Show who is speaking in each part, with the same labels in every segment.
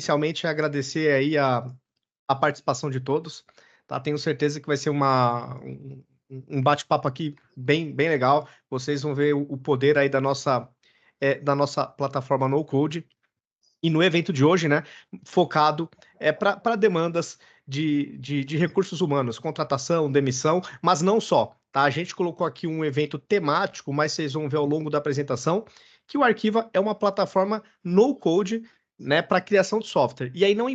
Speaker 1: inicialmente agradecer aí a participação de todos, tá? Tenho certeza que vai ser um bate-papo aqui bem legal. Vocês vão ver o poder aí da nossa plataforma No Code. E no evento de hoje, né, focado para demandas de recursos humanos, contratação, demissão, mas não só, tá? A gente colocou aqui um evento temático, mas vocês vão ver ao longo da apresentação que o Arquiva é uma plataforma no-code, né, para criação de software. E aí não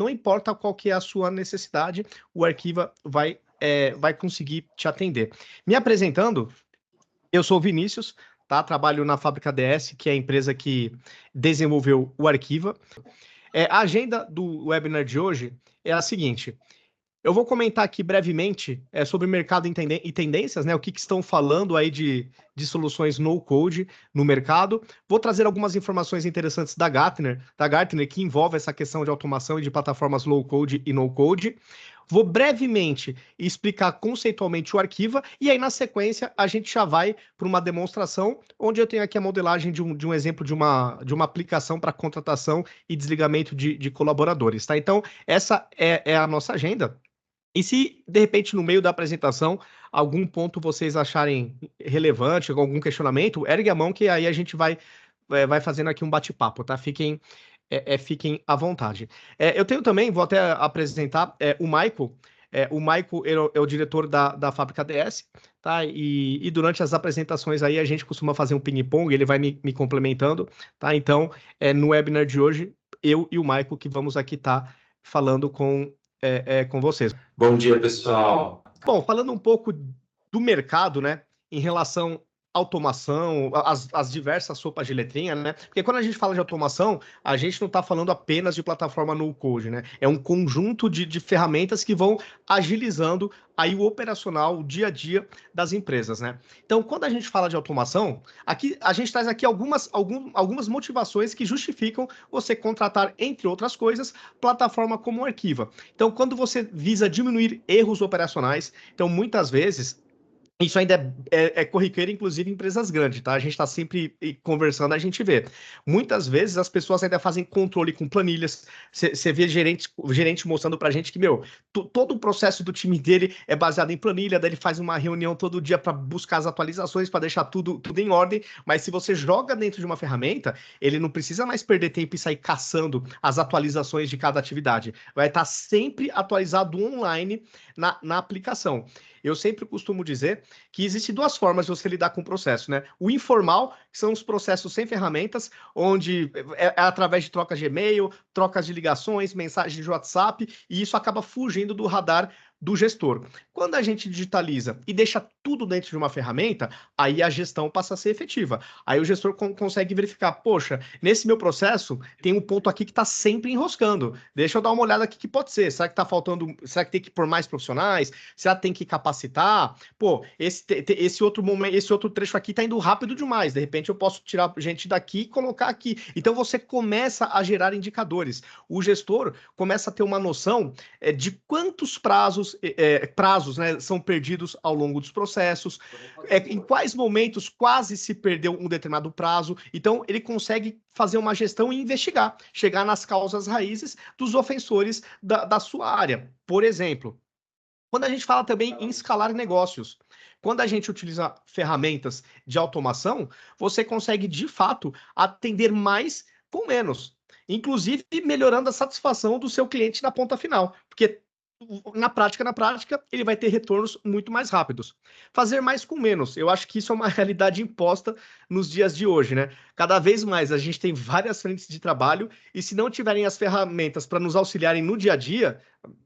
Speaker 1: importa qual que é a sua necessidade, o Arquiva vai conseguir te atender. Me apresentando, eu sou o Vinícius, tá? Trabalho na Fábrica DS, que é a empresa que desenvolveu o Arquiva. A agenda do webinar de hoje é a seguinte: eu vou comentar aqui brevemente sobre o mercado e tendências, né? O que estão falando aí de soluções no-code no mercado. Vou trazer algumas informações interessantes da Gartner, que envolve essa questão de automação e de plataformas low-code e no-code. Vou brevemente explicar conceitualmente o Arquiva, e aí, na sequência, a gente já vai para uma demonstração, onde eu tenho aqui a modelagem de um exemplo de uma aplicação para contratação e desligamento de colaboradores, tá? Então, essa é a nossa agenda. E se, de repente, no meio da apresentação, algum ponto vocês acharem relevante, algum questionamento, ergue a mão que aí a gente vai fazendo aqui um bate-papo, tá? Fiquem à vontade. Eu tenho também, vou até apresentar, o Maico. O Maico é o diretor da Fábrica DS, tá? E durante as apresentações aí a gente costuma fazer um ping-pong, ele vai me complementando, tá? Então, no webinar de hoje, eu e o Maico que vamos aqui estar falando com vocês.
Speaker 2: Bom dia, pessoal.
Speaker 1: Bom, falando um pouco do mercado, né, em relação à automação, as diversas sopas de letrinha, né? Porque quando a gente fala de automação, a gente não está falando apenas de plataforma no-code, né? É um conjunto de ferramentas que vão agilizando aí o operacional, o dia a dia das empresas, né? Então, quando a gente fala de automação, aqui a gente traz aqui algumas motivações que justificam você contratar, entre outras coisas, plataforma como o Arquiva. Então, quando você visa diminuir erros operacionais, então muitas vezes isso ainda é corriqueiro, inclusive em empresas grandes, tá? A gente está sempre conversando, a gente vê. Muitas vezes as pessoas ainda fazem controle com planilhas. Você vê gerente mostrando pra gente que, todo o processo do time dele é baseado em planilha, daí ele faz uma reunião todo dia para buscar as atualizações, para deixar tudo em ordem. Mas se você joga dentro de uma ferramenta, ele não precisa mais perder tempo e sair caçando as atualizações de cada atividade. Vai estar sempre atualizado online na aplicação. Eu sempre costumo dizer que existem duas formas de você lidar com o processo, né? O informal, que são os processos sem ferramentas, onde é através de trocas de e-mail, trocas de ligações, mensagens de WhatsApp, e isso acaba fugindo do radar do gestor. Quando a gente digitaliza e deixa tudo dentro de uma ferramenta, aí a gestão passa a ser efetiva. Aí o gestor consegue verificar, poxa, nesse meu processo tem um ponto aqui que está sempre enroscando. Deixa eu dar uma olhada aqui que pode ser. Será que está faltando? Será que tem que pôr mais profissionais? Será que tem que capacitar? Pô, esse outro momento, esse outro trecho aqui está indo rápido demais. De repente eu posso tirar gente daqui e colocar aqui. Então você começa a gerar indicadores. O gestor começa a ter uma noção de quantos prazos, né, são perdidos ao longo dos processos, em quais momentos quase se perdeu um determinado prazo. Então, ele consegue fazer uma gestão e investigar, chegar nas causas raízes dos ofensores da sua área. Por exemplo, quando a gente fala também em escalar negócios, quando a gente utiliza ferramentas de automação, você consegue, de fato, atender mais com menos, inclusive melhorando a satisfação do seu cliente na ponta final, porque na prática, ele vai ter retornos muito mais rápidos. Fazer mais com menos, eu acho que isso é uma realidade imposta nos dias de hoje, né? Cada vez mais a gente tem várias frentes de trabalho e se não tiverem as ferramentas para nos auxiliarem no dia a dia,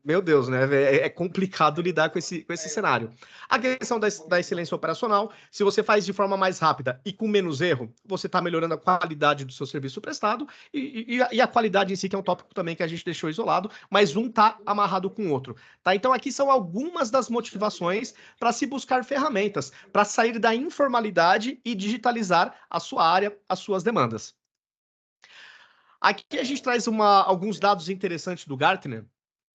Speaker 1: meu Deus, né? É complicado lidar com esse cenário. A questão da excelência operacional, se você faz de forma mais rápida e com menos erro, você está melhorando a qualidade do seu serviço prestado e a qualidade em si, que é um tópico também que a gente deixou isolado, mas um está amarrado com o outro. Tá? Então, aqui são algumas das motivações para se buscar ferramentas, para sair da informalidade e digitalizar a sua área, as suas demandas. Aqui a gente traz alguns dados interessantes do Gartner.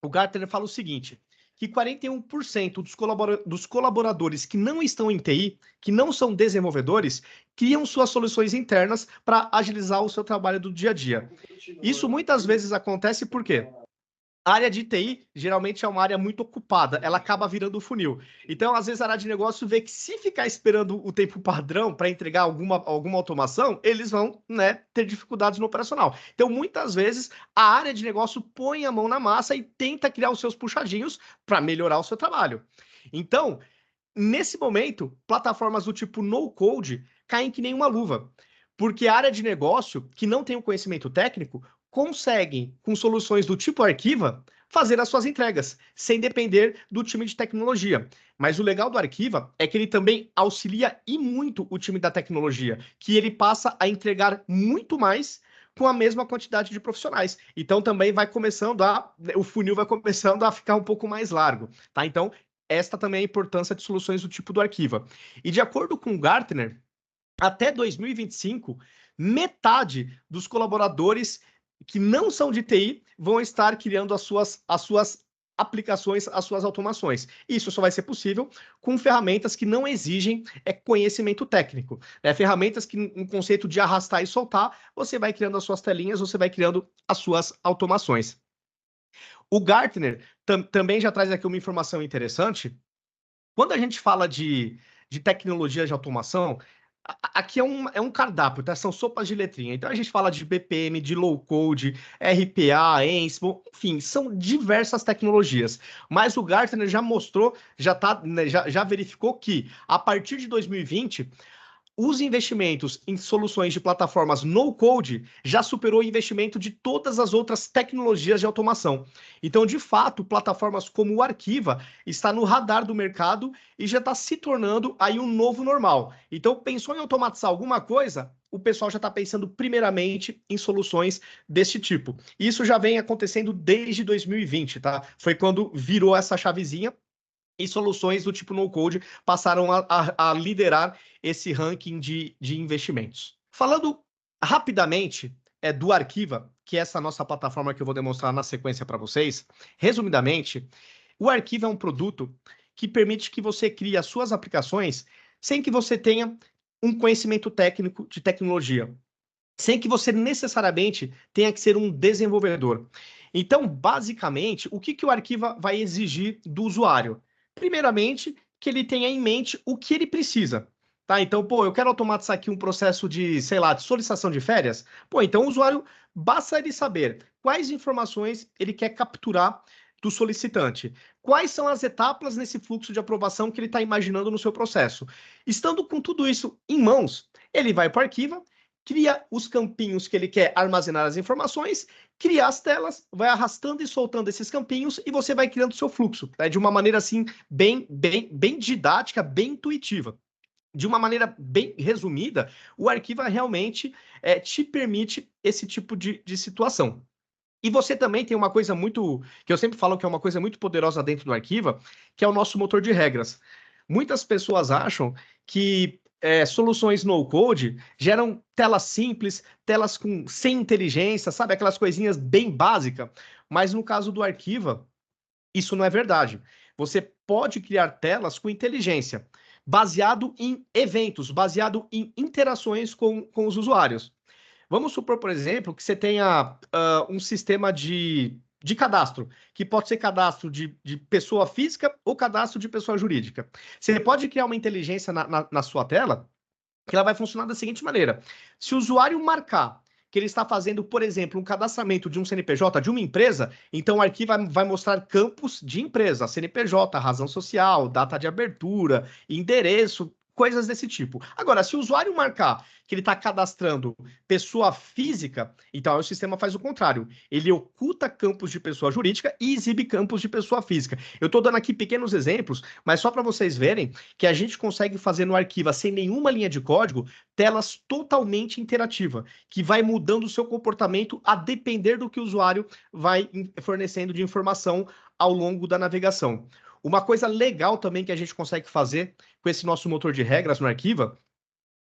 Speaker 1: O Gartner fala o seguinte, que 41% dos colaboradores que não estão em TI, que não são desenvolvedores, criam suas soluções internas para agilizar o seu trabalho do dia a dia. Isso muitas vezes acontece por quê? A área de TI geralmente é uma área muito ocupada, ela acaba virando funil. Então, às vezes, a área de negócio vê que se ficar esperando o tempo padrão para entregar alguma automação, eles vão, né, ter dificuldades no operacional. Então, muitas vezes, a área de negócio põe a mão na massa e tenta criar os seus puxadinhos para melhorar o seu trabalho. Então, nesse momento, plataformas do tipo no-code caem que nem uma luva, porque a área de negócio, que não tem o conhecimento técnico, conseguem, com soluções do tipo Arquiva, fazer as suas entregas, sem depender do time de tecnologia. Mas o legal do Arquiva é que ele também auxilia e muito o time da tecnologia, que ele passa a entregar muito mais com a mesma quantidade de profissionais. Então também vai começando o funil vai começando a ficar um pouco mais largo, tá? Então, esta também é a importância de soluções do tipo do Arquiva. E de acordo com o Gartner, até 2025, metade dos colaboradores que não são de TI vão estar criando as suas aplicações, as suas automações. Isso só vai ser possível com ferramentas que não exigem conhecimento técnico. Ferramentas que, no conceito de arrastar e soltar, você vai criando as suas telinhas, você vai criando as suas automações. O Gartner também já traz aqui uma informação interessante. Quando a gente fala de tecnologia de automação, aqui é um cardápio, tá? São sopas de letrinha. Então a gente fala de BPM, de low code, RPA, Ansible, enfim, são diversas tecnologias. Mas o Gartner já mostrou, já verificou que a partir de 2020 os investimentos em soluções de plataformas no-code já superou o investimento de todas as outras tecnologias de automação. Então, de fato, plataformas como o Arquiva está no radar do mercado e já está se tornando aí um novo normal. Então, pensou em automatizar alguma coisa? O pessoal já está pensando primeiramente em soluções desse tipo. Isso já vem acontecendo desde 2020, tá? Foi quando virou essa chavezinha e soluções do tipo no-code passaram a liderar esse ranking de investimentos. Falando rapidamente do Arquiva, que é essa nossa plataforma que eu vou demonstrar na sequência para vocês, resumidamente, o Arquiva é um produto que permite que você crie as suas aplicações sem que você tenha um conhecimento técnico de tecnologia, sem que você necessariamente tenha que ser um desenvolvedor. Então, basicamente, o que o Arquiva vai exigir do usuário? Primeiramente, que ele tenha em mente o que ele precisa. Tá? Então, eu quero automatizar aqui um processo de, sei lá, de solicitação de férias. Então o usuário, basta ele saber quais informações ele quer capturar do solicitante. Quais são as etapas nesse fluxo de aprovação que ele está imaginando no seu processo. Estando com tudo isso em mãos, ele vai para o Arquiva, cria os campinhos que ele quer armazenar as informações, cria as telas, vai arrastando e soltando esses campinhos e você vai criando o seu fluxo, né? De uma maneira assim, bem didática, bem intuitiva. De uma maneira bem resumida, o Arquiva realmente te permite esse tipo de situação. E você também tem uma coisa muito, que eu sempre falo que é uma coisa muito poderosa dentro do Arquiva, que é o nosso motor de regras. Muitas pessoas acham que soluções no-code geram telas simples, telas sem inteligência, sabe? Aquelas coisinhas bem básicas. Mas no caso do Arquiva, isso não é verdade. Você pode criar telas com inteligência, baseado em eventos, baseado em interações com os usuários. Vamos supor, por exemplo, que você tenha um sistema de cadastro, que pode ser cadastro de pessoa física ou cadastro de pessoa jurídica. Você pode criar uma inteligência na sua tela que ela vai funcionar da seguinte maneira. Se o usuário marcar que ele está fazendo, por exemplo, um cadastramento de um CNPJ de uma empresa, então o arquivo vai mostrar campos de empresa, CNPJ, razão social, data de abertura, endereço, coisas desse tipo. Agora, se o usuário marcar que ele está cadastrando pessoa física, então o sistema faz o contrário. Ele oculta campos de pessoa jurídica e exibe campos de pessoa física. Eu estou dando aqui pequenos exemplos, mas só para vocês verem que a gente consegue fazer no Arquiva, sem nenhuma linha de código, telas totalmente interativas, que vai mudando o seu comportamento a depender do que o usuário vai fornecendo de informação ao longo da navegação. Uma coisa legal também que a gente consegue fazer com esse nosso motor de regras no Arquiva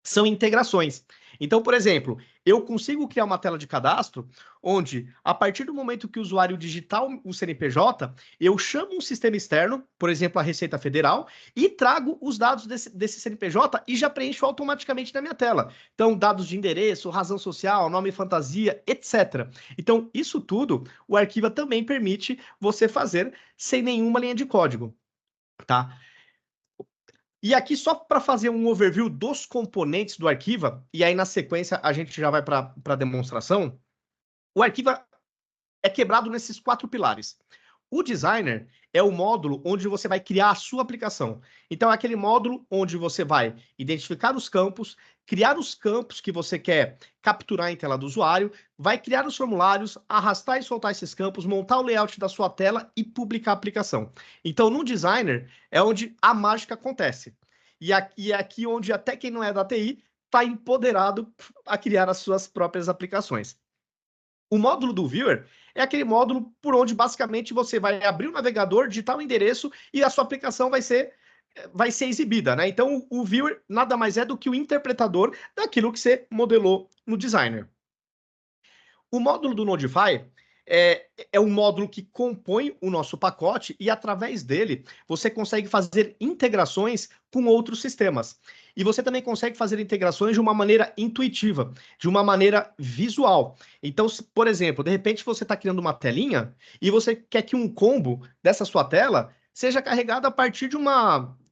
Speaker 1: são integrações. Então, por exemplo, eu consigo criar uma tela de cadastro onde, a partir do momento que o usuário digitar o CNPJ, eu chamo um sistema externo, por exemplo, a Receita Federal, e trago os dados desse CNPJ e já preencho automaticamente na minha tela. Então, dados de endereço, razão social, nome fantasia, etc. Então, isso tudo, o Arquiva também permite você fazer sem nenhuma linha de código, tá? E aqui, só para fazer um overview dos componentes do Arquiva, e aí na sequência a gente já vai para a demonstração, o Arquiva é quebrado nesses 4 pilares. O Designer é o módulo onde você vai criar a sua aplicação. Então, é aquele módulo onde você vai identificar os campos, criar os campos que você quer capturar em tela do usuário, vai criar os formulários, arrastar e soltar esses campos, montar o layout da sua tela e publicar a aplicação. Então, no Designer é onde a mágica acontece. E é aqui onde até quem não é da TI está empoderado a criar as suas próprias aplicações. O módulo do Viewer é aquele módulo por onde basicamente você vai abrir o navegador, digitar o endereço e a sua aplicação vai ser exibida, né? Então, o Viewer nada mais é do que o interpretador daquilo que você modelou no Designer. O módulo do Nodify é um módulo que compõe o nosso pacote e, através dele, você consegue fazer integrações com outros sistemas. E você também consegue fazer integrações de uma maneira intuitiva, de uma maneira visual. Então, por exemplo, de repente você está criando uma telinha e você quer que um combo dessa sua tela seja carregado a partir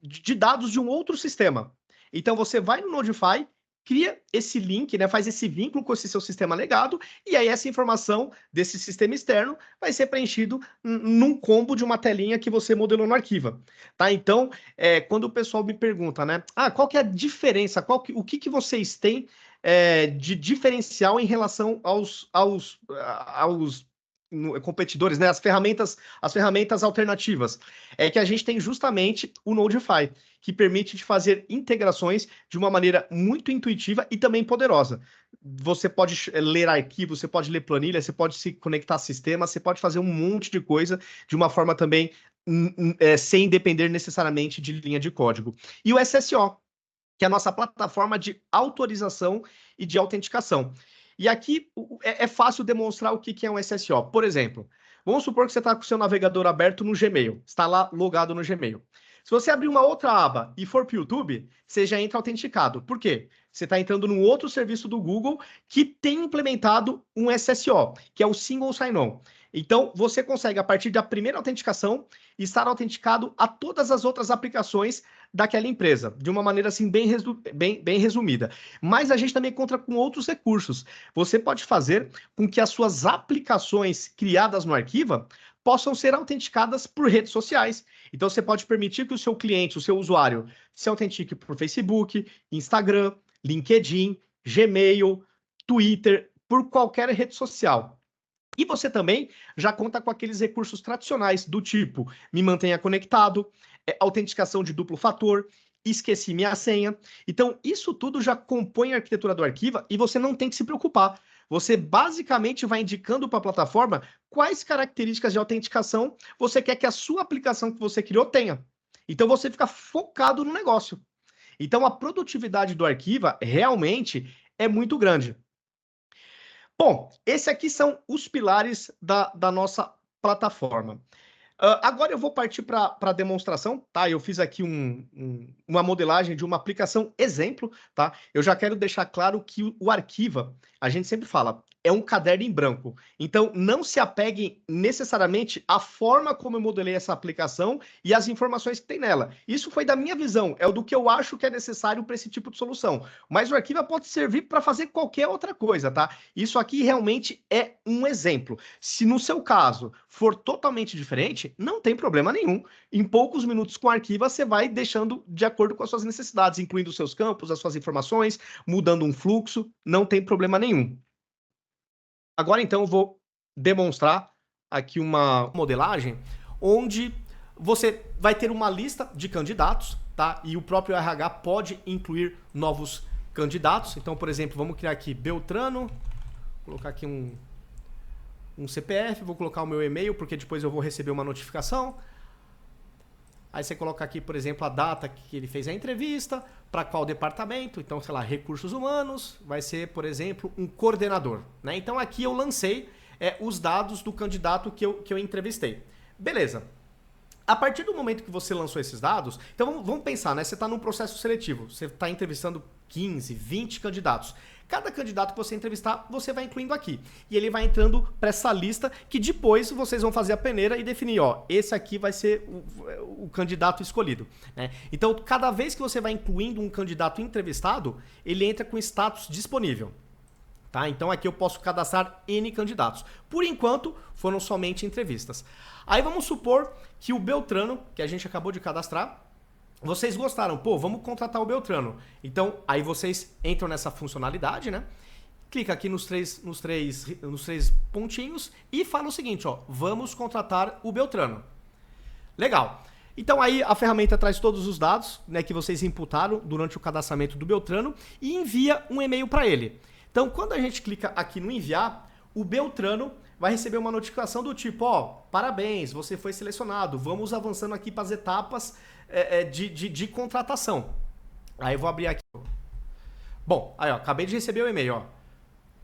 Speaker 1: de dados de um outro sistema. Então, você vai no Nodify, cria esse link, né, faz esse vínculo com esse seu sistema legado, e aí essa informação desse sistema externo vai ser preenchido num combo de uma telinha que você modelou no Arquiva, tá? Então, quando o pessoal me pergunta, né, qual que é a diferença, o que vocês têm de diferencial em relação aos competidores, né, as ferramentas alternativas, é que a gente tem justamente o Nodify, que permite te fazer integrações de uma maneira muito intuitiva e também poderosa. Você pode ler arquivos, você pode ler planilha, você pode se conectar a sistemas, você pode fazer um monte de coisa de uma forma também sem depender necessariamente de linha de código. E o SSO, que é a nossa plataforma de autorização e de autenticação. E aqui é fácil demonstrar o que é um SSO. Por exemplo, vamos supor que você está com o seu navegador aberto no Gmail, está lá logado no Gmail. Se você abrir uma outra aba e for para o YouTube, você já entra autenticado. Por quê? Você está entrando num outro serviço do Google que tem implementado um SSO, que é o Single Sign-On. Então, você consegue, a partir da primeira autenticação, estar autenticado a todas as outras aplicações daquela empresa, de uma maneira assim bem resumida. Mas a gente também conta com outros recursos. Você pode fazer com que as suas aplicações criadas no Arquiva possam ser autenticadas por redes sociais. Então, você pode permitir que o seu cliente, o seu usuário, se autentique por Facebook, Instagram, LinkedIn, Gmail, Twitter, por qualquer rede social. E você também já conta com aqueles recursos tradicionais do tipo me mantenha conectado, autenticação de duplo fator, esqueci minha senha. Então, isso tudo já compõe a arquitetura do Arquiva e você não tem que se preocupar. Você basicamente vai indicando para a plataforma quais características de autenticação você quer que a sua aplicação que você criou tenha. Então, você fica focado no negócio. Então, a produtividade do Arquiva realmente é muito grande. Bom, esses aqui são os pilares da nossa plataforma. Agora eu vou partir para a demonstração, tá? Eu fiz aqui uma modelagem de uma aplicação exemplo, tá? Eu já quero deixar claro que o Arquiva, a gente sempre fala, é um caderno em branco. Então, não se apeguem necessariamente à forma como eu modelei essa aplicação e às informações que tem nela. Isso foi da minha visão, é o do que eu acho que é necessário para esse tipo de solução. Mas o Arquiva pode servir para fazer qualquer outra coisa, tá? Isso aqui realmente é um exemplo. Se no seu caso for totalmente diferente, não tem problema nenhum. Em poucos minutos com o Arquiva, você vai deixando de acordo com as suas necessidades, incluindo os seus campos, as suas informações, mudando um fluxo, não tem problema nenhum. Agora, então, eu vou demonstrar aqui uma modelagem onde você vai ter uma lista de candidatos, tá? E o próprio RH pode incluir novos candidatos. Então, por exemplo, vamos criar aqui Beltrano, vou colocar aqui um CPF, vou colocar o meu e-mail, porque depois eu vou receber uma notificação. Aí você coloca aqui, por exemplo, a data que ele fez a entrevista, para qual departamento, então, sei lá, recursos humanos, vai ser, por exemplo, um coordenador, né? Então aqui eu lancei os dados do candidato que eu entrevistei. Beleza. A partir do momento que você lançou esses dados, então vamos pensar, né? Você está num processo seletivo, você está entrevistando 15, 20 candidatos. Cada candidato que você entrevistar, você vai incluindo aqui. E ele vai entrando para essa lista que depois vocês vão fazer a peneira e definir, ó, esse aqui vai ser o candidato escolhido, né? Então, cada vez que você vai incluindo um candidato entrevistado, ele entra com status disponível. Tá? Então aqui eu posso cadastrar N candidatos. Por enquanto, foram somente entrevistas. Aí vamos supor que o Beltrano, que a gente acabou de cadastrar, vocês gostaram, pô, vamos contratar o Beltrano. Então, aí vocês entram nessa funcionalidade, né? Clica aqui nos três pontinhos e fala o seguinte, ó, vamos contratar o Beltrano. Legal. Então aí a ferramenta traz todos os dados, né, que vocês imputaram durante o cadastramento do Beltrano e envia um e-mail para ele. Então, quando a gente clica aqui no enviar, o Beltrano vai receber uma notificação do tipo, ó, parabéns, você foi selecionado, vamos avançando aqui para as etapas de contratação. Aí eu vou abrir aqui. Bom, aí ó, acabei de receber o e-mail, ó.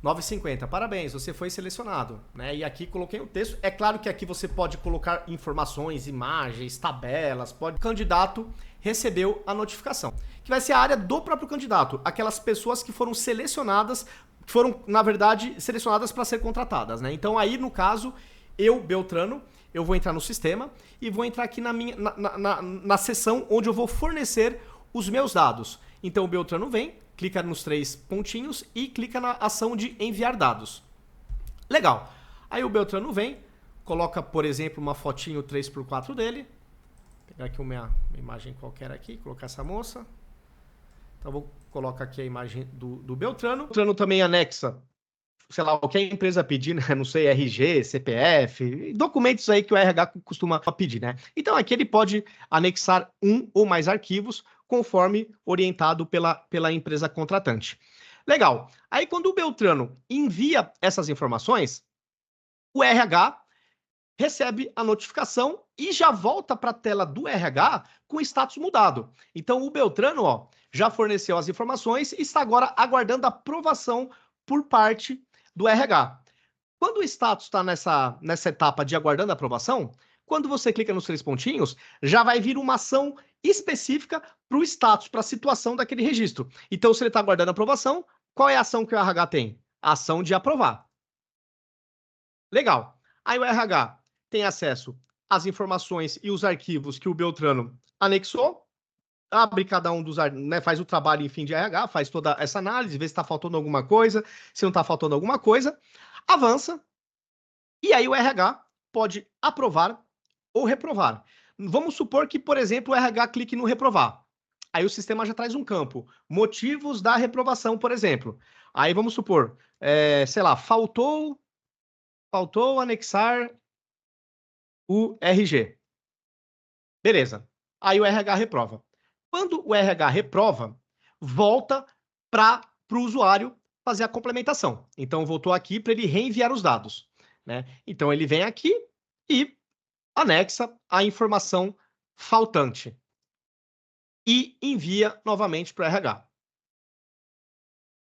Speaker 1: 9h50, parabéns, você foi selecionado, né? E aqui coloquei o texto. É claro que aqui você pode colocar informações, imagens, tabelas, O candidato recebeu a notificação, que vai ser a área do próprio candidato, aquelas pessoas que foram selecionadas, que foram, na verdade, selecionadas para ser contratadas, né? Então aí, no caso, eu, Beltrano, eu vou entrar no sistema e vou entrar aqui na seção onde eu vou fornecer os meus dados. Então o Beltrano vem, clica nos 3 pontinhos e clica na ação de enviar dados. Legal. Aí o Beltrano vem, coloca, por exemplo, uma fotinho 3x4 dele. Vou pegar aqui uma imagem qualquer aqui, colocar essa moça. Então vou colocar aqui a imagem do Beltrano. O Beltrano também anexa, sei lá, o que a empresa pedir, né? Não sei, RG, CPF, documentos aí que o RH costuma pedir, né? Então aqui ele pode anexar um ou mais arquivos conforme orientado pela empresa contratante. Legal. Aí quando o Beltrano envia essas informações, o RH recebe a notificação e já volta para a tela do RH com status mudado. Então o Beltrano, ó, já forneceu as informações e está agora aguardando a aprovação por parte do RH. Quando o status está nessa etapa de aguardando a aprovação, quando você clica nos 3 pontinhos, já vai vir uma ação específica para o status, para a situação daquele registro. Então, se ele está aguardando a aprovação, qual é a ação que o RH tem? A ação de aprovar. Legal. Aí o RH tem acesso às informações e os arquivos que o Beltrano anexou, abre cada um dos, né, faz o trabalho, enfim, de RH, faz toda essa análise, vê se está faltando alguma coisa, se não está faltando alguma coisa, avança, e aí o RH pode aprovar ou reprovar. Vamos supor que, por exemplo, o RH clique no reprovar. Aí o sistema já traz um campo, motivos da reprovação, por exemplo. Aí vamos supor, sei lá, faltou anexar o RG. Beleza. Aí o RH reprova. Quando o RH reprova, volta para o usuário fazer a complementação. Então, voltou aqui para ele reenviar os dados, né? Então, ele vem aqui e anexa a informação faltante e envia novamente para o RH.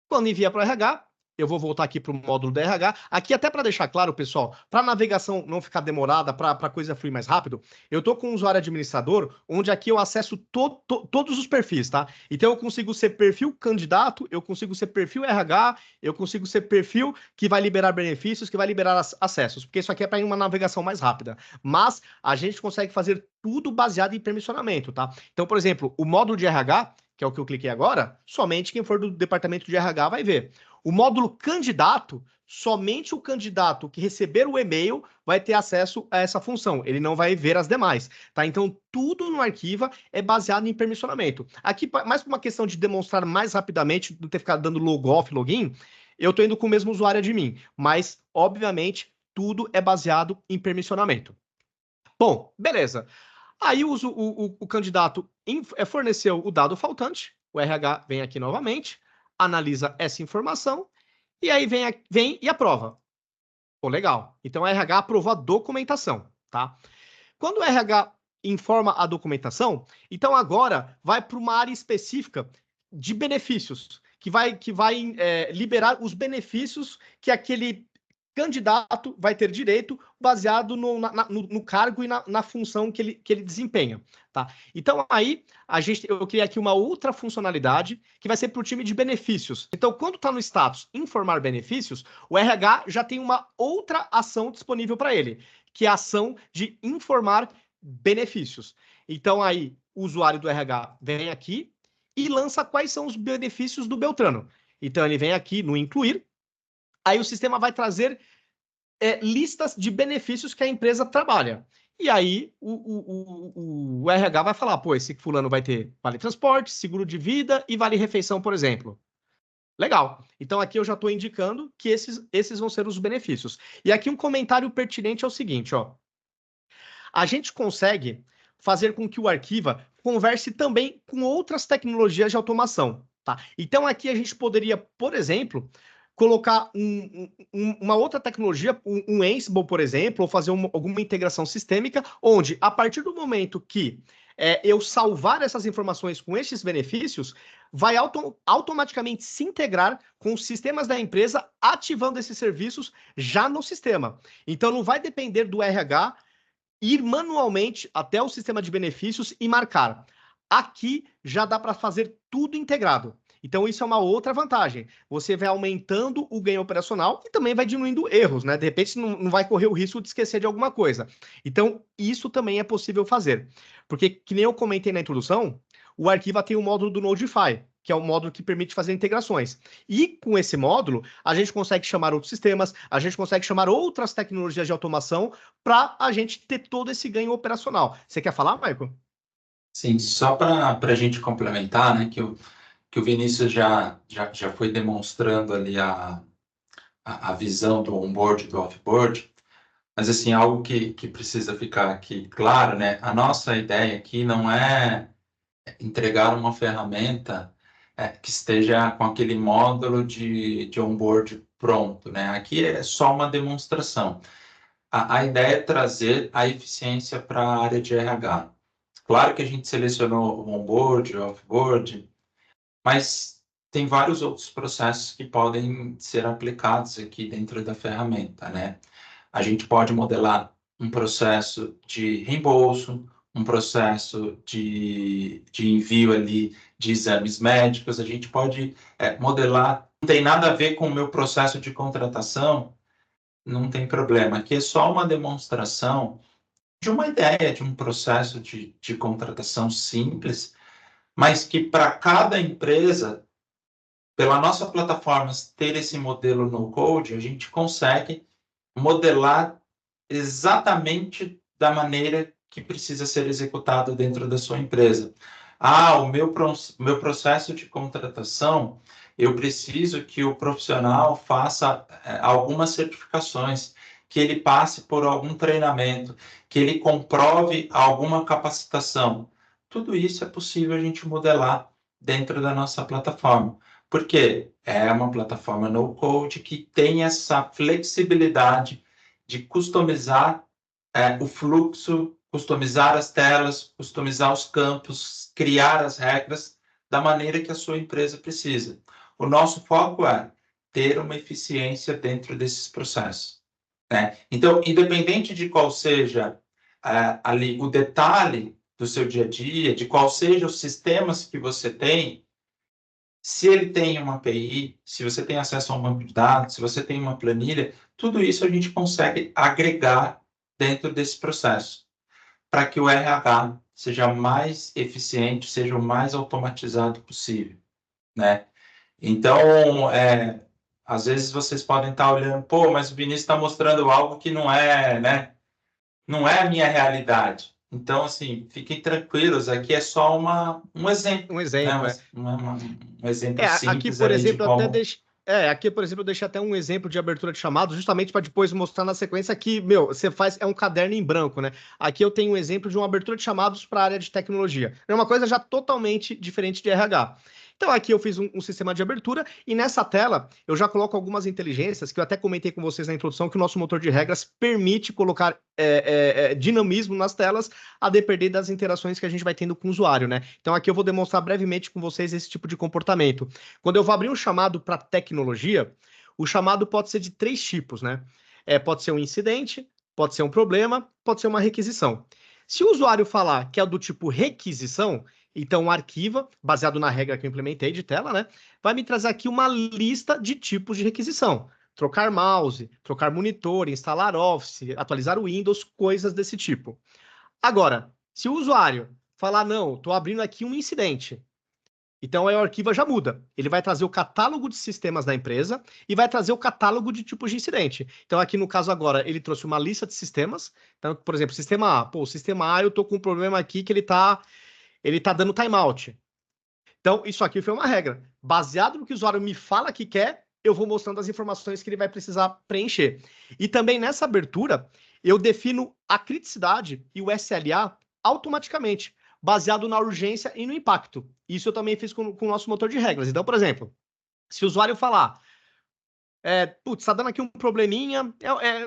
Speaker 1: Quando envia para o RH, eu vou voltar aqui para o módulo do RH. Aqui, até para deixar claro, pessoal, para a navegação não ficar demorada, para a coisa fluir mais rápido, eu estou com um usuário administrador, onde aqui eu acesso todos os perfis, tá? Então, eu consigo ser perfil candidato, eu consigo ser perfil RH, eu consigo ser perfil que vai liberar benefícios, que vai liberar acessos, porque isso aqui é para uma navegação mais rápida. Mas a gente consegue fazer tudo baseado em permissionamento, tá? Então, por exemplo, o módulo de RH, que é o que eu cliquei agora, somente quem for do departamento de RH vai ver. O módulo candidato, somente o candidato que receber o e-mail vai ter acesso a essa função. Ele não vai ver as demais, tá? Então, tudo no Arquiva é baseado em permissionamento. Aqui, mais por uma questão de demonstrar mais rapidamente, do ter ficado dando logoff, login, eu estou indo com o mesmo usuário admin, mas, obviamente, tudo é baseado em permissionamento. Bom, beleza. Aí o candidato forneceu o dado faltante, o RH vem aqui novamente, analisa essa informação, e aí vem e aprova. Pô, legal. Então, o RH aprovou a documentação, tá? Quando o RH informa a documentação, então agora vai para uma área específica de benefícios, que vai liberar os benefícios que aquele candidato vai ter direito baseado no cargo e na função que ele desempenha, tá? Então, aí, eu criei aqui uma outra funcionalidade que vai ser para o time de benefícios. Então, quando está no status informar benefícios, o RH já tem uma outra ação disponível para ele, que é a ação de informar benefícios. Então, aí, o usuário do RH vem aqui e lança quais são os benefícios do Beltrano. Então, ele vem aqui no incluir, aí o sistema vai trazer listas de benefícios que a empresa trabalha. E aí o RH vai falar, pô, esse fulano vai ter vale transporte, seguro de vida e vale refeição, por exemplo. Legal. Então aqui eu já estou indicando que esses vão ser os benefícios. E aqui um comentário pertinente é o seguinte, ó. A gente consegue fazer com que o Arquiva converse também com outras tecnologias de automação, tá? Então aqui a gente poderia, por exemplo, colocar uma outra tecnologia, um Ansible, por exemplo, ou fazer alguma integração sistêmica, onde, a partir do momento que eu salvar essas informações com esses benefícios, vai automaticamente se integrar com os sistemas da empresa, ativando esses serviços já no sistema. Então, não vai depender do RH ir manualmente até o sistema de benefícios e marcar. Aqui já dá para fazer tudo integrado. Então, isso é uma outra vantagem. Você vai aumentando o ganho operacional e também vai diminuindo erros, né? De repente, não vai correr o risco de esquecer de alguma coisa. Então, isso também é possível fazer. Porque, que nem eu comentei na introdução, o Arquiva tem o módulo do Nodify, que é o módulo que permite fazer integrações. E com esse módulo, a gente consegue chamar outros sistemas, a gente consegue chamar outras tecnologias de automação para a gente ter todo esse ganho operacional. Você quer falar, Michael?
Speaker 2: Sim, só para a gente complementar, né, que o Vinícius já foi demonstrando ali a visão do onboard e do offboard, mas assim, algo que precisa ficar aqui claro, né, a nossa ideia aqui não é entregar uma ferramenta que esteja com aquele módulo de onboard pronto, né, aqui é só uma demonstração. A ideia é trazer a eficiência para a área de RH. Claro que a gente selecionou o onboard, o offboard, mas tem vários outros processos que podem ser aplicados aqui dentro da ferramenta, né? A gente pode modelar um processo de reembolso, um processo de envio ali de exames médicos, a gente pode modelar, não tem nada a ver com o meu processo de contratação, não tem problema. Aqui é só uma demonstração de uma ideia, de um processo de contratação simples, mas que para cada empresa, pela nossa plataforma ter esse modelo no-code, a gente consegue modelar exatamente da maneira que precisa ser executado dentro da sua empresa. O meu processo de contratação, eu preciso que o profissional faça algumas certificações, que ele passe por algum treinamento, que ele comprove alguma capacitação. Tudo isso é possível a gente modelar dentro da nossa plataforma, porque é uma plataforma no-code que tem essa flexibilidade de customizar o fluxo, customizar as telas, customizar os campos, criar as regras da maneira que a sua empresa precisa. O nosso foco é ter uma eficiência dentro desses processos, né? Então, independente de qual seja ali o detalhe do seu dia a dia, de qual sejam os sistemas que você tem, se ele tem uma API, se você tem acesso a um banco de dados, se você tem uma planilha, tudo isso a gente consegue agregar dentro desse processo, para que o RH seja mais eficiente, seja o mais automatizado possível, né? Então, às vezes vocês podem estar olhando, pô, mas o Vinícius está mostrando algo que não é, né? Não é a minha realidade. Então, assim, fiquem tranquilos, aqui é só um exemplo.
Speaker 1: Um exemplo,
Speaker 2: né? Um exemplo
Speaker 1: aqui,
Speaker 2: simples
Speaker 1: por
Speaker 2: ali de
Speaker 1: exemplo,
Speaker 2: como...
Speaker 1: aqui, por exemplo, eu deixei até um exemplo de abertura de chamado, justamente para depois mostrar na sequência que, você faz, é um caderno em branco, né? Aqui eu tenho um exemplo de uma abertura de chamados para a área de tecnologia. É uma coisa já totalmente diferente de RH. Então aqui eu fiz um sistema de abertura e nessa tela eu já coloco algumas inteligências que eu até comentei com vocês na introdução que o nosso motor de regras permite colocar dinamismo nas telas a depender das interações que a gente vai tendo com o usuário, né? Então aqui eu vou demonstrar brevemente com vocês esse tipo de comportamento. Quando eu vou abrir um chamado para tecnologia, o chamado pode ser de 3 tipos, né? Pode ser um incidente, pode ser um problema, pode ser uma requisição. Se o usuário falar que é do tipo requisição, então arquiva, baseado na regra que eu implementei de tela, né? Vai me trazer aqui uma lista de tipos de requisição. Trocar mouse, trocar monitor, instalar Office, atualizar o Windows, coisas desse tipo. Agora, se o usuário falar, não, estou abrindo aqui um incidente, então aí o arquivo já muda. Ele vai trazer o catálogo de sistemas da empresa e vai trazer o catálogo de tipos de incidente. Então aqui no caso agora, ele trouxe uma lista de sistemas. Então, por exemplo, sistema A. Pô, o sistema A eu tô com um problema aqui que ele tá dando timeout. Então isso aqui foi uma regra. Baseado no que o usuário me fala que quer, eu vou mostrando as informações que ele vai precisar preencher. E também nessa abertura, eu defino a criticidade e o SLA automaticamente, baseado na urgência e no impacto. Isso eu também fiz com o nosso motor de regras. Então, por exemplo, se o usuário falar, putz, tá dando aqui um probleminha,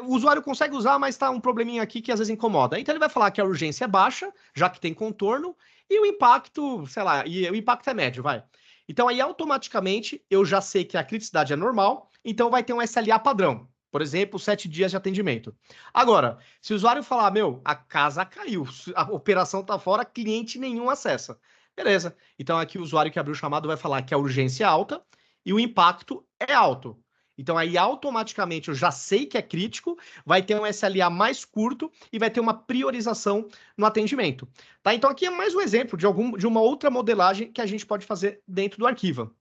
Speaker 1: o usuário consegue usar, mas tá um probleminha aqui que às vezes incomoda. Então ele vai falar que a urgência é baixa, já que tem contorno, e o impacto, sei lá, e o impacto é médio, vai. Então aí automaticamente eu já sei que a criticidade é normal, então vai ter um SLA padrão. Por exemplo, 7 dias de atendimento. Agora, se o usuário falar, meu, a casa caiu, a operação tá fora, cliente nenhum acessa. Beleza. Então aqui o usuário que abriu o chamado vai falar que a urgência é alta e o impacto é alto. Então aí automaticamente eu já sei que é crítico, vai ter um SLA mais curto e vai ter uma priorização no atendimento. Tá? Então aqui é mais um exemplo de uma outra modelagem que a gente pode fazer dentro do Arquiva.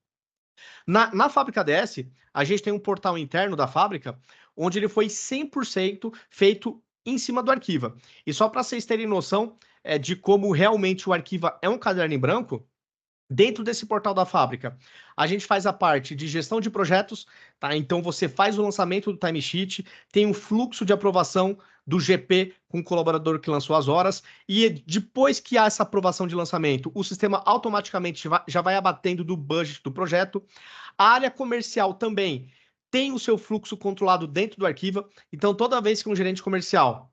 Speaker 1: Na Fábrica DS, a gente tem um portal interno da fábrica, onde ele foi 100% feito em cima do Arquiva. E só para vocês terem noção de como realmente o Arquiva é um caderno em branco, dentro desse portal da fábrica, a gente faz a parte de gestão de projetos, tá? Então você faz o lançamento do timesheet, tem um fluxo de aprovação do GP com o colaborador que lançou as horas, e depois que há essa aprovação de lançamento, o sistema automaticamente já vai abatendo do budget do projeto. A área comercial também tem o seu fluxo controlado dentro do Arquiva, então toda vez que um gerente comercial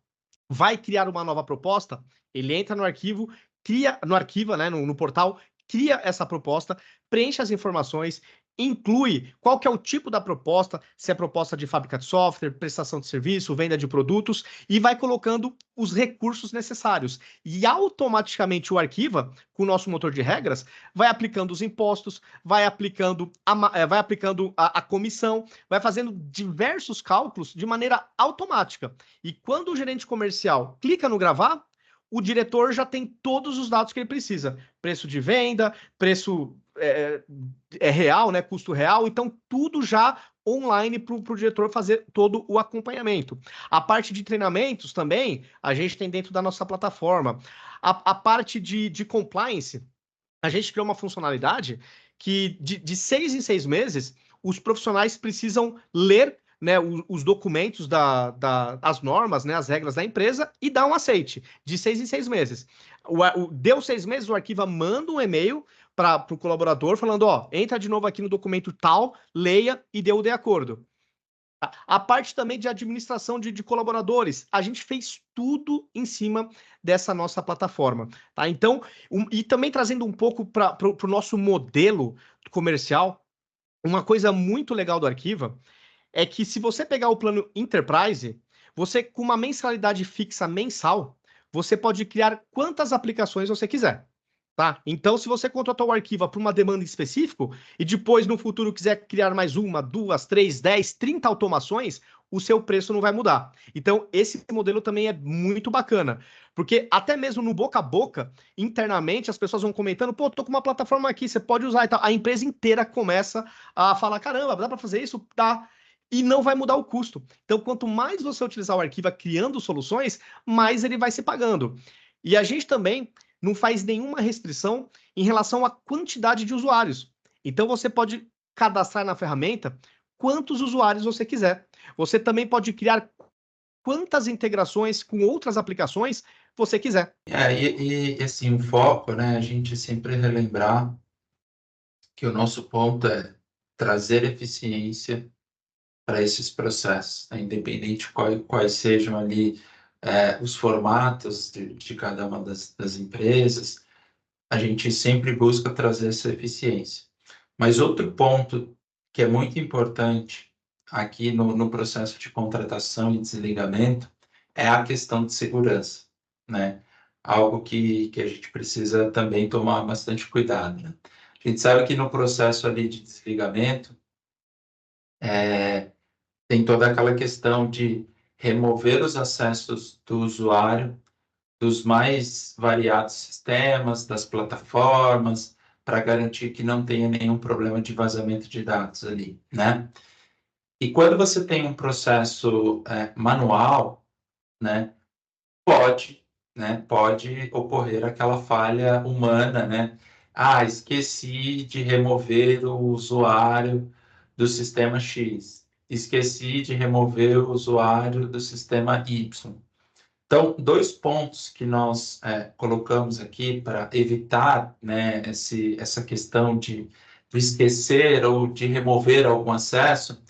Speaker 1: vai criar uma nova proposta, ele entra no arquivo, cria no Arquiva, né, no portal, cria essa proposta, preenche as informações, inclui qual que é o tipo da proposta, se é proposta de fábrica de software, prestação de serviço, venda de produtos, e vai colocando os recursos necessários. E automaticamente o Arquiva, com o nosso motor de regras, vai aplicando os impostos, vai aplicando a comissão, vai fazendo diversos cálculos de maneira automática. E quando o gerente comercial clica no gravar, o diretor já tem todos os dados que ele precisa. Preço de venda, preço real, né? Custo real. Então, tudo já online para o diretor fazer todo o acompanhamento. A parte de treinamentos também, a gente tem dentro da nossa plataforma. A parte de compliance, a gente criou uma funcionalidade que de 6 em 6 meses, os profissionais precisam ler, né, os documentos as normas, né, as regras da empresa e dar um aceite de 6 em 6 meses. Deu 6 meses, o Arquiva manda um e-mail para o colaborador falando, ó, entra de novo aqui no documento tal, leia e deu de acordo. A parte também de administração de colaboradores, a gente fez tudo em cima dessa nossa plataforma, tá? Então, e também trazendo um pouco para o nosso modelo comercial, uma coisa muito legal do Arquiva é que se você pegar o plano Enterprise, você com uma mensalidade fixa mensal, você pode criar quantas aplicações você quiser. Tá? Então, se você contratou o Arquiva para uma demanda específica e depois no futuro quiser criar mais uma, 2, 3, 10, 30 automações, o seu preço não vai mudar. Então, esse modelo também é muito bacana, porque até mesmo no boca a boca, internamente, as pessoas vão comentando, pô, tô com uma plataforma aqui, você pode usar e tal. A empresa inteira começa a falar, caramba, dá para fazer isso? Dá. E não vai mudar o custo. Então, quanto mais você utilizar o Arquiva criando soluções, mais ele vai se pagando. E a gente também não faz nenhuma restrição em relação à quantidade de usuários. Então, você pode cadastrar na ferramenta quantos usuários você quiser. Você também pode criar quantas integrações com outras aplicações você quiser.
Speaker 2: Assim, o foco, né, a gente sempre relembrar que o nosso ponto é trazer eficiência para esses processos, né? Independente quais sejam ali os formatos de cada uma das empresas, a gente sempre busca trazer essa eficiência. Mas outro ponto que é muito importante aqui no processo de contratação e desligamento é a questão de segurança, né? Algo que a gente precisa também tomar bastante cuidado, né? A gente sabe que no processo ali de desligamento, tem toda aquela questão de remover os acessos do usuário dos mais variados sistemas, das plataformas, para garantir que não tenha nenhum problema de vazamento de dados ali, né? E quando você tem um processo manual, né, pode ocorrer aquela falha humana, né? Ah, esqueci de remover o usuário do sistema X. Esqueci de remover o usuário do sistema Y. Então, dois pontos que nós colocamos aqui para evitar, né, essa questão de esquecer ou de remover algum acesso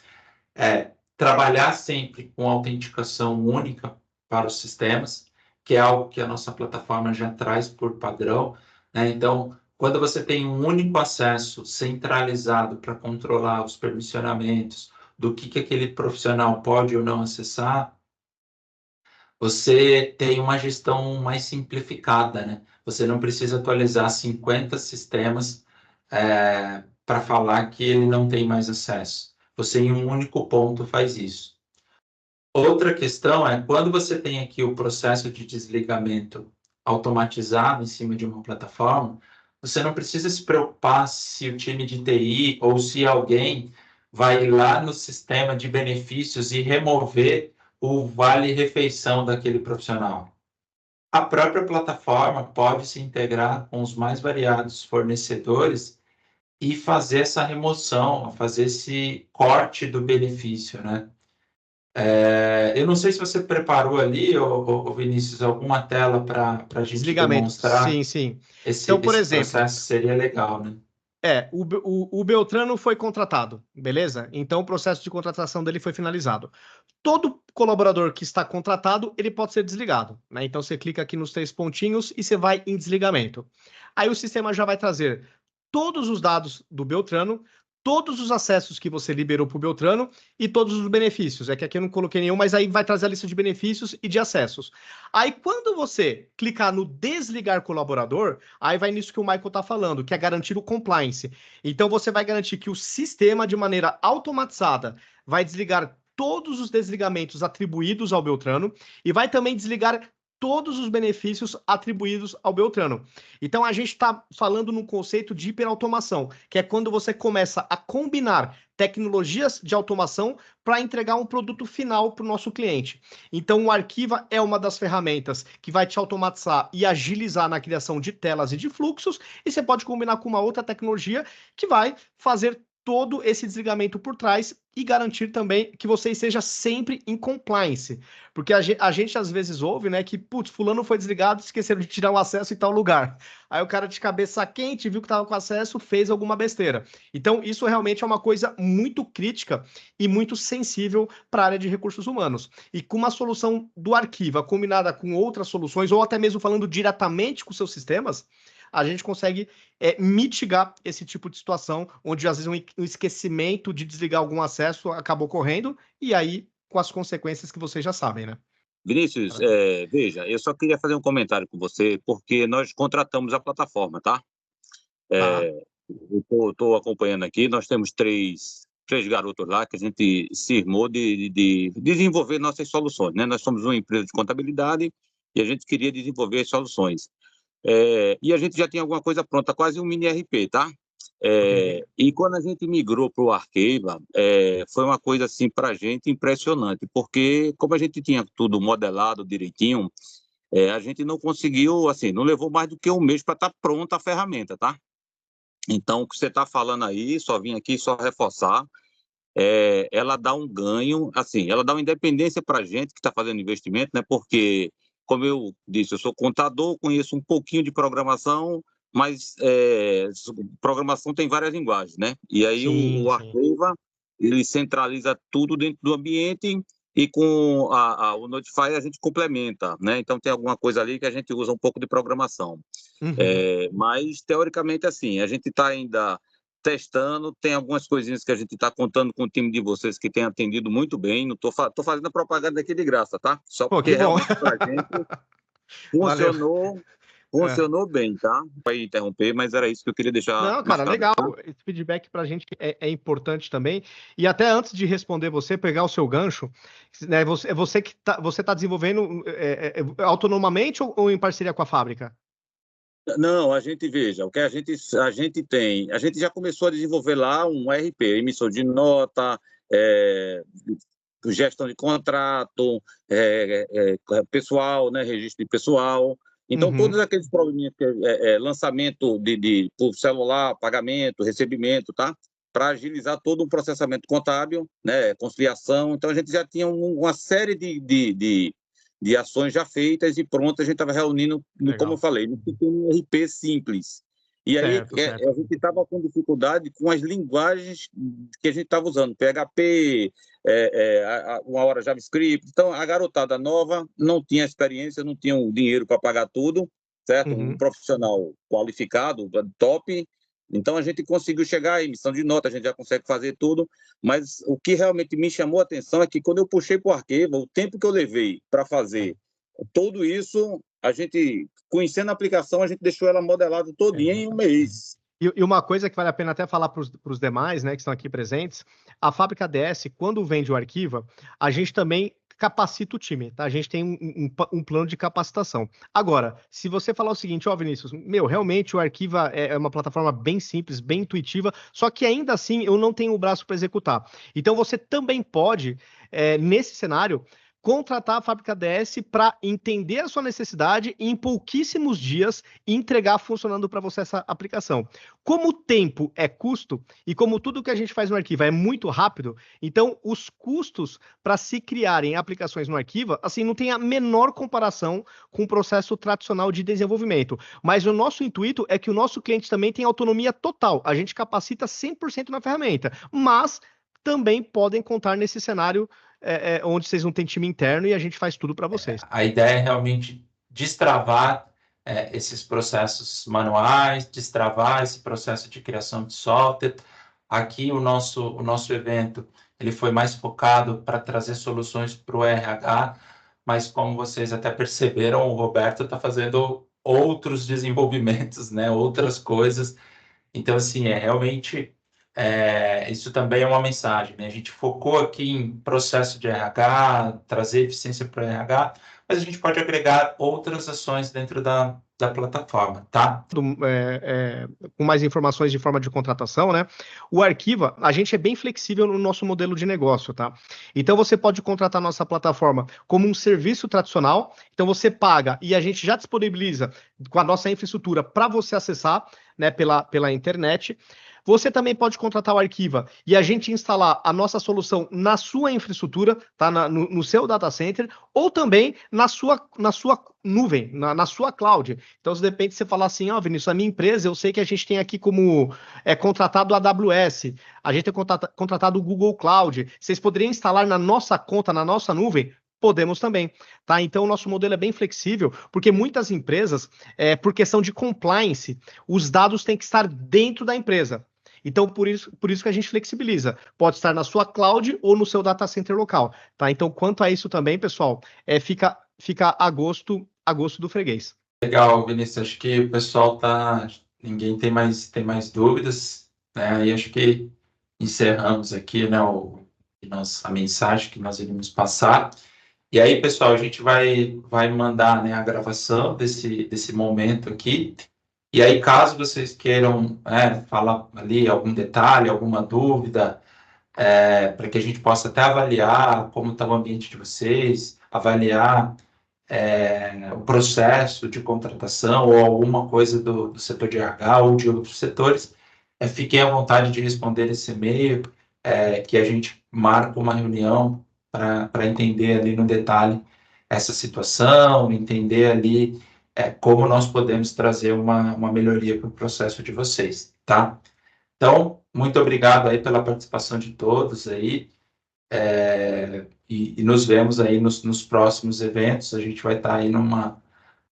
Speaker 2: é trabalhar sempre com autenticação única para os sistemas, que é algo que a nossa plataforma já traz por padrão, né? Então, quando você tem um único acesso centralizado para controlar os permissionamentos, do que aquele profissional pode ou não acessar, você tem uma gestão mais simplificada, né? Você não precisa atualizar 50 sistemas para falar que ele não tem mais acesso. Você, em um único ponto, faz isso. Outra questão é, quando você tem aqui o processo de desligamento automatizado em cima de uma plataforma, você não precisa se preocupar se o time de TI ou se alguém vai lá no sistema de benefícios e remover o vale-refeição daquele profissional. A própria plataforma pode se integrar com os mais variados fornecedores e fazer essa remoção, fazer esse corte do benefício, né? Eu não sei se você preparou ali, Vinícius, alguma tela para a gente
Speaker 1: Desligamento,
Speaker 2: demonstrar
Speaker 1: sim, sim.
Speaker 2: esse,
Speaker 1: Então, por
Speaker 2: esse
Speaker 1: exemplo,
Speaker 2: processo, seria legal, né?
Speaker 1: o Beltrano foi contratado, beleza? Então o processo de contratação dele foi finalizado. Todo colaborador que está contratado, ele pode ser desligado, né? Então você clica aqui nos três pontinhos e você vai em desligamento. Aí o sistema já vai trazer todos os dados do Beltrano, todos os acessos que você liberou para o Beltrano e todos os benefícios. É que aqui eu não coloquei nenhum, mas aí vai trazer a lista de benefícios e de acessos. Aí quando você clicar no desligar colaborador, aí vai nisso que o Michael está falando, que é garantir o compliance. Então você vai garantir que o sistema, de maneira automatizada, vai desligar todos os desligamentos atribuídos ao Beltrano e vai também desligar todos os benefícios atribuídos ao Beltrano. Então a gente está falando num conceito de hiperautomação, que é quando você começa a combinar tecnologias de automação para entregar um produto final para o nosso cliente. Então o Arquiva é uma das ferramentas que vai te automatizar e agilizar na criação de telas e de fluxos, e você pode combinar com uma outra tecnologia que vai fazer todo esse desligamento por trás e garantir também que você esteja sempre em compliance. Porque a gente às vezes ouve, né, que, putz, fulano foi desligado, esqueceram de tirar o acesso em tal lugar. Aí o cara de cabeça quente viu que estava com acesso, fez alguma besteira. Então, isso realmente é uma coisa muito crítica e muito sensível para a área de recursos humanos. E com uma solução do Arquiva combinada com outras soluções, ou até mesmo falando diretamente com seus sistemas, a gente consegue mitigar esse tipo de situação, onde às vezes um esquecimento de desligar algum acesso acabou ocorrendo, e aí com as consequências que vocês já sabem, né?
Speaker 3: Vinícius, veja, eu só queria fazer um comentário com você, porque nós contratamos a plataforma, tá? Eu estou acompanhando aqui, nós temos três garotos lá que a gente cismou de desenvolver nossas soluções, né? Nós somos uma empresa de contabilidade e a gente queria desenvolver as soluções. E a gente já tinha alguma coisa pronta, quase um mini RP, tá? E quando a gente migrou para o Arquiva, foi uma coisa assim para a gente impressionante, porque como a gente tinha tudo modelado direitinho, a gente não conseguiu, assim, não levou mais do que um mês para estar pronta a ferramenta, tá? Então, o que você está falando aí, só vim aqui só reforçar, ela dá um ganho, assim, ela dá uma independência para a gente que está fazendo investimento, né? Porque, como eu disse, eu sou contador, conheço um pouquinho de programação, mas programação tem várias linguagens, né? E aí
Speaker 1: Sim,
Speaker 3: o
Speaker 1: sim.
Speaker 3: Arquiva, ele centraliza tudo dentro do ambiente e com o Notify a gente complementa, né? Então tem alguma coisa ali que a gente usa um pouco de programação.
Speaker 1: Uhum.
Speaker 3: Mas, teoricamente, assim, a gente está ainda testando, tem algumas coisinhas que a gente está contando com o time de vocês que tem atendido muito bem, não estou fazendo a propaganda aqui de graça, tá? Só
Speaker 1: Pô,
Speaker 3: porque
Speaker 1: que bom.
Speaker 3: realmente para a gente
Speaker 1: Valeu.
Speaker 3: funcionou bem, tá? Vai interromper, mas era isso que eu queria deixar
Speaker 1: Não, cara,
Speaker 3: marcado,
Speaker 1: legal.
Speaker 3: tá?
Speaker 1: Esse feedback para a gente é importante também. E até antes de responder você, pegar o seu gancho, né, você tá desenvolvendo autonomamente ou em parceria com a fábrica?
Speaker 3: Não, a gente veja, o que a gente tem, a gente já começou a desenvolver lá um RP, emissão de nota, gestão de contrato, pessoal, né, registro de pessoal. Então, todos aqueles probleminhas, lançamento por celular, pagamento, recebimento, tá? Para agilizar todo um processamento contábil, né, conciliação. Então, a gente já tinha uma série de ações já feitas e prontas, a gente estava reunindo, como eu falei, no pequeno RP simples. E aí
Speaker 1: Certo.
Speaker 3: a gente estava com dificuldade com as linguagens que a gente estava usando, PHP, uma hora JavaScript. Então, a garotada nova não tinha experiência, não tinha o dinheiro para pagar tudo, certo? Um profissional qualificado, top. Então, a gente conseguiu chegar à emissão de nota, a gente já consegue fazer tudo, mas o que realmente me chamou a atenção é que quando eu puxei para o Arquiva, o tempo que eu levei para fazer tudo isso, a gente, conhecendo a aplicação, a gente deixou ela modelada todinha em um mês.
Speaker 1: E uma coisa que vale a pena até falar para os demais, né, que estão aqui presentes, a fábrica DS, quando vende o Arquiva, a gente também capacita o time, tá? A gente tem um plano de capacitação. Agora, se você falar o seguinte, ó, Vinícius, realmente o Arquiva é uma plataforma bem simples, bem intuitiva, só que ainda assim eu não tenho o braço para executar. Então você também pode, nesse cenário, contratar a fábrica DS para entender a sua necessidade e em pouquíssimos dias entregar funcionando para você essa aplicação. Como o tempo é custo e como tudo que a gente faz no Arquiva é muito rápido, então os custos para se criarem aplicações no Arquiva, assim, não tem a menor comparação com o processo tradicional de desenvolvimento. Mas o nosso intuito é que o nosso cliente também tenha autonomia total. A gente capacita 100% na ferramenta, mas também podem contar nesse cenário onde vocês não têm time interno e a gente faz tudo para vocês.
Speaker 2: A ideia é realmente destravar esses processos manuais, destravar esse processo de criação de software. Aqui o nosso evento ele foi mais focado para trazer soluções para o RH, mas como vocês até perceberam, o Roberto está fazendo outros desenvolvimentos, né, outras coisas. Então, assim, realmente isso também é uma mensagem, né? A gente focou aqui em processo de RH, trazer eficiência para o RH, mas a gente pode agregar outras ações dentro da plataforma, tá?
Speaker 1: Com mais informações de forma de contratação, né? O Arquiva, a gente é bem flexível no nosso modelo de negócio, tá? Então você pode contratar nossa plataforma como um serviço tradicional, então você paga e a gente já disponibiliza com a nossa infraestrutura para você acessar, né, pela internet. Você também pode contratar o Arquiva e a gente instalar a nossa solução na sua infraestrutura, tá? No seu data center, ou também na sua nuvem, na sua cloud. Então, se de repente você falar assim, ó, Vinícius, a minha empresa, eu sei que a gente tem aqui como contratado a AWS, a gente tem contratado o Google Cloud, vocês poderiam instalar na nossa conta, na nossa nuvem? Podemos também, tá? Então, o nosso modelo é bem flexível, porque muitas empresas, por questão de compliance, os dados têm que estar dentro da empresa. Então, por isso que a gente flexibiliza. Pode estar na sua cloud ou no seu data center local, tá? Então, quanto a isso também, pessoal, fica a gosto do freguês.
Speaker 2: Legal, Vinícius. Acho que o pessoal ninguém tem mais dúvidas, né? E acho que encerramos aqui, né, a mensagem que nós iríamos passar. E aí, pessoal, a gente vai mandar, né, a gravação desse momento aqui. E aí, caso vocês queiram falar ali algum detalhe, alguma dúvida, para que a gente possa até avaliar como está o ambiente de vocês, avaliar o processo de contratação ou alguma coisa do setor de RH ou de outros setores, fiquem à vontade de responder esse e-mail, que a gente marca uma reunião para entender ali no detalhe essa situação, entender ali como nós podemos trazer uma melhoria para o processo de vocês, tá? Então, muito obrigado aí pela participação de todos aí, e nos vemos aí nos próximos eventos. A gente vai estar aí numa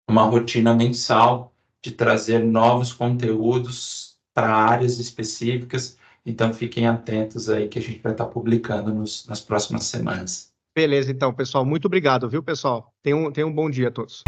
Speaker 2: rotina mensal de trazer novos conteúdos para áreas específicas, então fiquem atentos aí que a gente vai estar publicando nas próximas semanas.
Speaker 1: Beleza, então, pessoal, muito obrigado, viu, pessoal? Tenham um bom dia a todos.